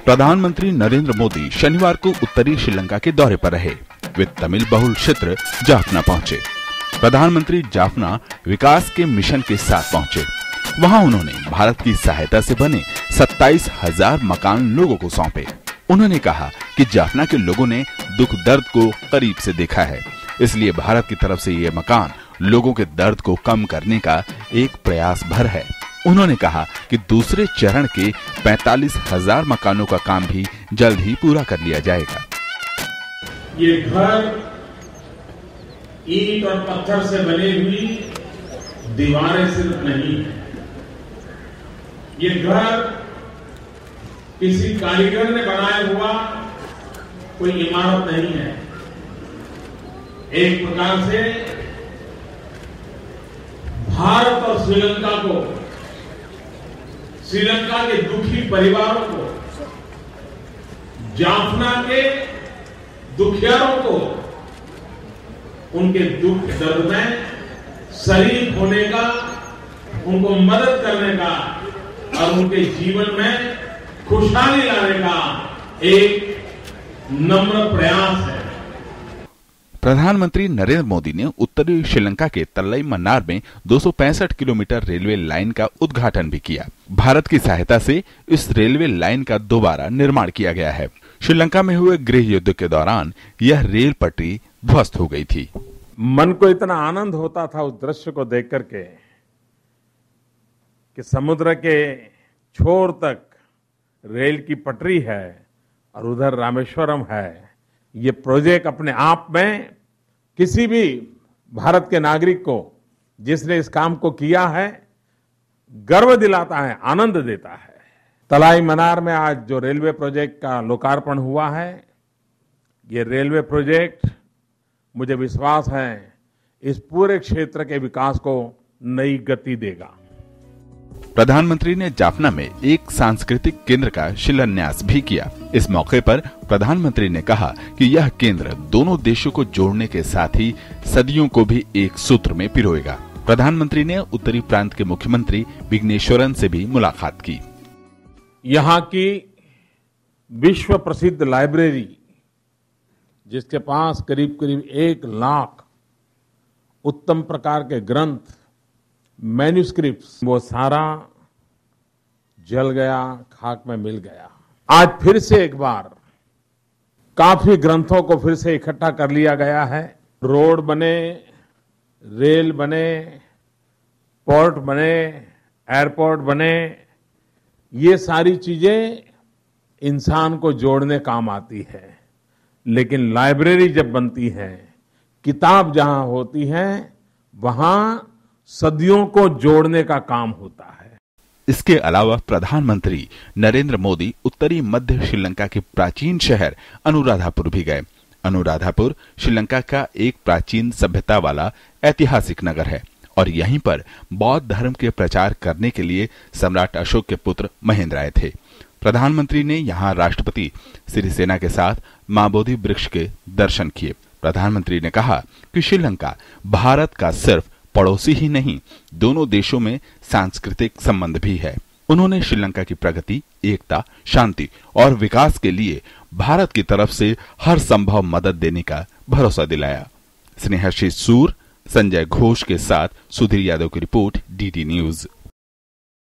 प्रधानमंत्री नरेंद्र मोदी शनिवार को उत्तरी श्रीलंका के दौरे पर रहे। वे तमिल बहुल क्षेत्र जाफना पहुंचे। प्रधानमंत्री जाफना विकास के मिशन के साथ पहुंचे। वहां उन्होंने भारत की सहायता से बने 27,000 मकान लोगों को सौंपे। उन्होंने कहा कि जाफना के लोगों ने दुख दर्द को करीब से देखा है, इसलिए भारत की तरफ से ये मकान लोगों के दर्द को कम करने का एक प्रयास भर है। उन्होंने कहा कि दूसरे चरण के 45,000 मकानों का काम भी जल्द ही पूरा कर लिया जाएगा। ये घर ईंट और पत्थर से बनी हुई दीवारें सिर्फ नहीं है। ये घर किसी कारीगर ने बनाया हुआ कोई इमारत नहीं है। एक प्रकार से भारत और श्रीलंका को, श्रीलंका के दुखी परिवारों को, जाफना के दुखियारों को उनके दुख दर्द में शरीक होने का, उनको मदद करने का और उनके जीवन में खुशहाली लाने का एक नम्र प्रयास है। प्रधानमंत्री नरेंद्र मोदी ने उत्तरी श्रीलंका के तल्लई मन्नार में 265 किलोमीटर रेलवे लाइन का उद्घाटन भी किया। भारत की सहायता से इस रेलवे लाइन का दोबारा निर्माण किया गया है। श्रीलंका में हुए गृह युद्ध के दौरान यह रेल पटरी ध्वस्त हो गई थी। मन को इतना आनंद होता था उस दृश्य को देख करके कि समुद्र के छोर तक रेल की पटरी है और उधर रामेश्वरम है। ये प्रोजेक्ट अपने आप में किसी भी भारत के नागरिक को जिसने इस काम को किया है गर्व दिलाता है, आनंद देता है। तलाई मनार में आज जो रेलवे प्रोजेक्ट का लोकार्पण हुआ है, ये रेलवे प्रोजेक्ट मुझे विश्वास है इस पूरे क्षेत्र के विकास को नई गति देगा। प्रधानमंत्री ने जाफना में एक सांस्कृतिक केंद्र का शिलान्यास भी किया। इस मौके पर प्रधानमंत्री ने कहा कि यह केंद्र दोनों देशों को जोड़ने के साथ ही सदियों को भी एक सूत्र में पिरोएगा। प्रधानमंत्री ने उत्तरी प्रांत के मुख्यमंत्री विघ्नेश्वरन से भी मुलाकात की। यहाँ की विश्व प्रसिद्ध लाइब्रेरी, जिसके पास करीब करीब 1 लाख उत्तम प्रकार के ग्रंथ, मैन्यूस्क्रिप्ट्स, वो सारा जल गया, खाक में मिल गया। आज फिर से एक बार काफी ग्रंथों को फिर से इकट्ठा कर लिया गया है। रोड बने, रेल बने, पोर्ट बने, एयरपोर्ट बने, ये सारी चीजें इंसान को जोड़ने काम आती है। लेकिन लाइब्रेरी जब बनती है, किताब जहां होती है, वहां सदियों को जोड़ने का काम होता है। इसके अलावा प्रधानमंत्री नरेंद्र मोदी उत्तरी मध्य श्रीलंका के प्राचीन शहर अनुराधापुर भी गए। अनुराधापुर श्रीलंका का एक प्राचीन सभ्यता वाला ऐतिहासिक नगर है और यहीं पर बौद्ध धर्म के प्रचार करने के लिए सम्राट अशोक के पुत्र महेंद्र आए थे। प्रधानमंत्री ने यहाँ राष्ट्रपति सिरिसेना के साथ मां बोधि वृक्ष के दर्शन किए। प्रधानमंत्री ने कहा कि श्रीलंका भारत का सिर्फ पड़ोसी ही नहीं, दोनों देशों में सांस्कृतिक संबंध भी है। उन्होंने श्रीलंका की प्रगति, एकता, शांति और विकास के लिए भारत की तरफ से हर संभव मदद देने का भरोसा दिलाया। स्नेहाशीष सूर, संजय घोष के साथ सुधीर यादव की रिपोर्ट, डीडी न्यूज।